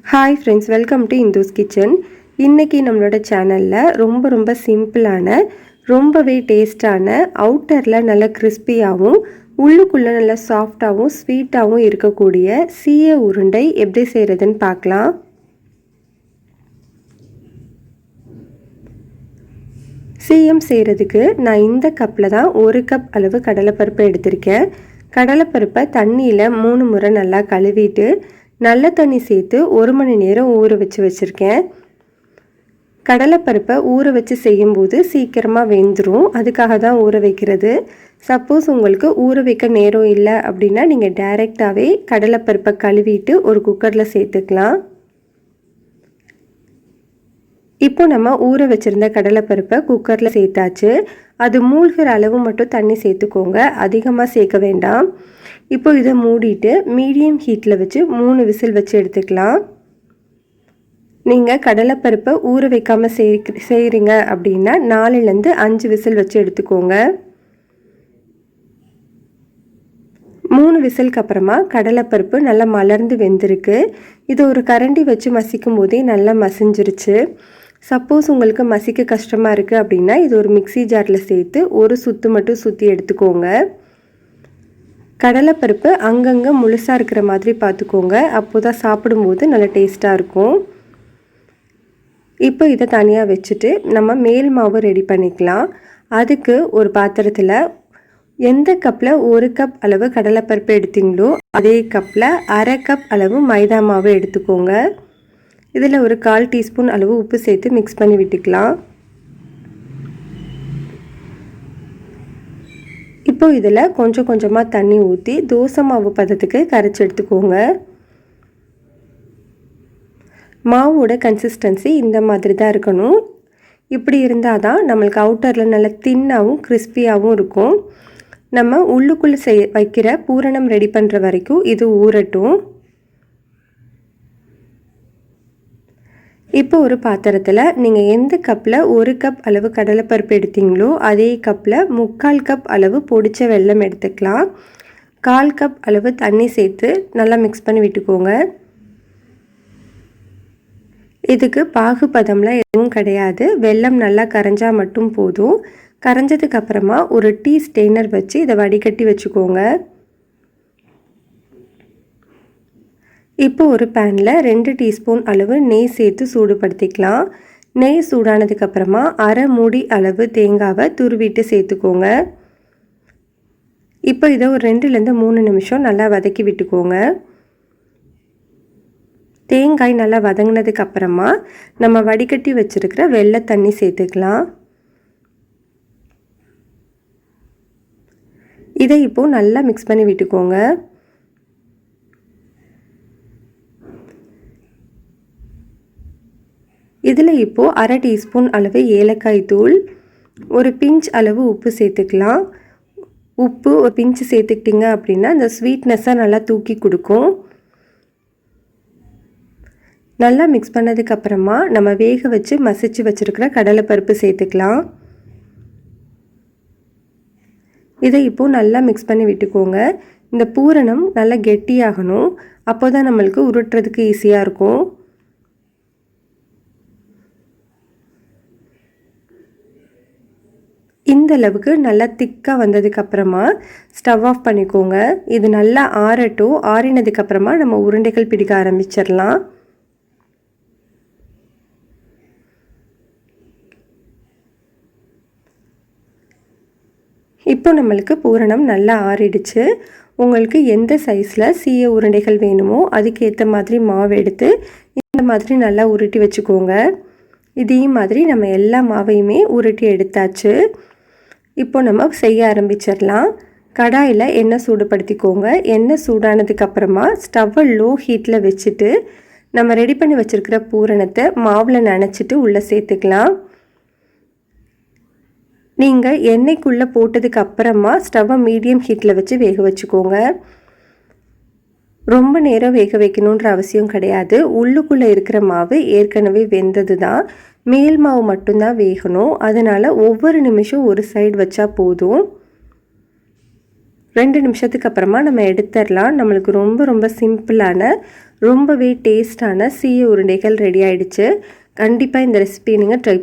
Hi friends, welcome to Indhu's kitchen. இன்றைக்கி நம்மளோட சேனலில் ரொம்ப சிம்பிளான ரொம்பவே டேஸ்டான அவுட்டரில் நல்ல கிறிஸ்பியாகவும் உள்ளுக்குள்ளே நல்லா சாஃப்டாகவும் ஸ்வீட்டாகவும் இருக்கக்கூடிய சீய உருண்டை எப்படி செய்கிறதுன்னு பார்க்கலாம். சீயம் செய்கிறதுக்கு நான் இந்த கப்பில் தான் 1 கப் அளவு கடலைப்பருப்பு எடுத்திருக்கேன். கடலைப்பருப்பை தண்ணியில் 3 முறை நல்லா கழுவிட்டு நல்ல தண்ணி சேர்த்து 1 மணி நேரம் ஊற வச்சுருக்கேன். கடலைப்பருப்பை ஊற வச்சு செய்யும்போது சீக்கிரமாக வெந்துடும், அதுக்காக தான் ஊற வைக்கிறது. சப்போஸ் உங்களுக்கு ஊற வைக்க நேரம் இல்லை அப்படின்னா நீங்கள் டைரெக்டாகவே கடலைப்பருப்பை கழுவிட்டு ஒரு குக்கரில் சேர்த்துக்கலாம். இப்போ நம்ம ஊற வச்சுருந்த கடலைப்பருப்பை குக்கரில் சேர்த்தாச்சு. அது மூழ்கிற அளவு மட்டும் தண்ணி சேர்த்துக்கோங்க, அதிகமாக சேர்க்க வேண்டாம். இப்போ இதை மூடிட்டு மீடியம் ஹீட்டில் வச்சு 3 விசில் வச்சு எடுத்துக்கலாம். நீங்கள் கடலைப்பருப்பை ஊற வைக்காமல் செய்கிறீங்க அப்படின்னா 4லேருந்து 5 விசில் வச்சு எடுத்துக்கோங்க. 3 விசிலுக்கு அப்புறமா கடலைப்பருப்பு நல்லா மலர்ந்து வெந்திருக்கு. இது ஒரு கரண்டி வச்சு மசிக்கும் போதே நல்லா மசிஞ்சிருச்சு. சப்போஸ் உங்களுக்கு மசிக்க கஷ்டமாக இருக்குது அப்படின்னா இது ஒரு மிக்ஸி ஜாரில் சேர்த்து ஒரு சுற்று மட்டும் சுற்றி எடுத்துக்கோங்க. கடலைப்பருப்பு அங்கங்கே முழுசாக இருக்கிற மாதிரி பார்த்துக்கோங்க, அப்போ தான் சாப்பிடும்போது நல்லா டேஸ்ட்டாக இருக்கும். இப்போ இதை தனியாக வச்சுட்டு நம்ம மேல் மாவு ரெடி பண்ணிக்கலாம். அதுக்கு ஒரு பாத்திரத்தில் எந்த கப்பில் 1 கப் அளவு கடலைப்பருப்பு எடுத்தீங்களோ அதே கப்பில் 1/2 கப் அளவு மைதா மாவு எடுத்துக்கோங்க. இதில் ஒரு 1/4 டீஸ்பூன் அளவு உப்பு சேர்த்து மிக்ஸ் பண்ணி விட்டுக்கலாம். இப்போ இதில் கொஞ்சமாக தண்ணி ஊற்றி தோசை மாவு பதத்துக்கு கரைச்சி எடுத்துக்கோங்க. மாவோட கன்சிஸ்டன்சி இந்த மாதிரி தான் இருக்கணும். இப்படி இருந்தால் தான் நம்மளுக்கு அவுட்டரில் நல்லா தின்னாகவும் கிறிஸ்பியாகவும் இருக்கும். நம்ம உள்ளுக்குள்ளே வைக்கிற பூரணம் ரெடி பண்ணுற வரைக்கும் இது ஊறட்டும். இப்போ ஒரு பாத்திரத்தில் நீங்கள் எந்த கப்பில் 1 கப் அளவு கடலைப்பருப்பு எடுத்தீங்களோ அதே கப்பில் 3/4 கப் அளவு பொடிச்ச வெல்லம் எடுத்துக்கலாம். 1/4 கப் அளவு தண்ணி சேர்த்து நல்லா மிக்ஸ் பண்ணி விட்டுக்கோங்க. இதுக்கு பாகுபதம்லாம் எதுவும் கிடையாது, வெல்லம் நல்லா கரைஞ்சால் மட்டும் போதும். கரைஞ்சதுக்கப்புறமா ஒரு டீ ஸ்டெய்னர் வச்சு இதை வடிகட்டி வச்சுக்கோங்க. இப்போ ஒரு பேனில் 2 டீஸ்பூன் அளவு நெய் சேர்த்து சூடுபடுத்திக்கலாம். நெய் சூடானதுக்கப்புறமா 1/2 மூடி அளவு தேங்காவை துருவிட்டு சேர்த்துக்கோங்க. இப்போ இதை ஒரு 2லேருந்து 3 நிமிஷம் நல்லா வதக்கி விட்டுக்கோங்க. தேங்காய் நல்லா வதங்கினதுக்கப்புறமா நம்ம வடிகட்டி வச்சுருக்கிற வெள்ளை தண்ணி சேர்த்துக்கலாம். இதை இப்போது நல்லா மிக்ஸ் பண்ணி விட்டுக்கோங்க. இதில் இப்போது 1/2 டீஸ்பூன் அளவு ஏலக்காய் தூள், ஒரு பிஞ்ச் அளவு உப்பு சேர்த்துக்கலாம். உப்பு ஒரு பிஞ்சு சேர்த்துக்கிட்டிங்க அப்படின்னா அந்த ஸ்வீட்னஸை நல்லா தூக்கி கொடுக்கும். நல்லா மிக்ஸ் பண்ணதுக்கப்புறமா நம்ம வேக வச்சு மசிச்சு வச்சுருக்கிற கடலைப்பருப்பு சேர்த்துக்கலாம். இதை இப்போது நல்லா மிக்ஸ் பண்ணி விட்டுக்கோங்க. இந்த பூரணம் நல்லா கெட்டியாகணும், அப்போ தான் நம்மளுக்கு உருட்டுறதுக்கு ஈஸியாக இருக்கும். இந்த அளவுக்கு நல்லா திக்காக வந்ததுக்கப்புறமா ஸ்டவ் ஆஃப் பண்ணிக்கோங்க. இது நல்லா ஆறட்டும். ஆறினதுக்கப்புறமா நம்ம உருண்டைகள் பிடிக்க ஆரம்பிச்சிடலாம். இப்போ நம்மளுக்கு பூரணம் நல்லா ஆறிடுச்சு. உங்களுக்கு எந்த சைஸில் சீய உருண்டைகள் வேணுமோ அதுக்கேற்ற மாதிரி மாவு எடுத்து இந்த மாதிரி நல்லா உருட்டி வச்சுக்கோங்க. இதே மாதிரி நம்ம எல்லா மாவையுமே உருட்டி எடுத்தாச்சு. இப்போ நம்ம செய்ய ஆரம்பிச்சிடலாம். கடாயில் எண்ணெய் சூடுபடுத்திக்கோங்க. எண்ணெய் சூடானதுக்கப்புறமா ஸ்டவ்வை லோ ஹீட்டில் வச்சுட்டு நம்ம ரெடி பண்ணி வச்சுருக்கிற பூரணத்தை மாவில் நனைச்சிட்டு உள்ளே சேர்த்துக்கலாம். நீங்கள் எண்ணெய்க்குள்ளே போட்டதுக்கு அப்புறமா ஸ்டவ்வை மீடியம் ஹீட்டில் வச்சு வேக வச்சுக்கோங்க. ரொம்ப நேரம் வேக வைக்கணுன்ற அவசியம் கிடையாது. உள்ளுக்குள்ளே இருக்கிற மாவு ஏற்கனவே வெந்தது தான், மேல் மாவு மட்டும்தான் வேகணும். அதனால் ஒவ்வொரு நிமிஷம் ஒரு சைடு வச்சா போதும். 2 நிமிஷத்துக்கு அப்புறமா நம்ம எடுத்துடலாம். நம்மளுக்கு ரொம்ப சிம்பிளான ரொம்பவே டேஸ்டான சீய உருண்டைகள் ரெடி ஆயிடுச்சு. கண்டிப்பாக இந்த ரெசிபியை நீங்கள் ட்ரை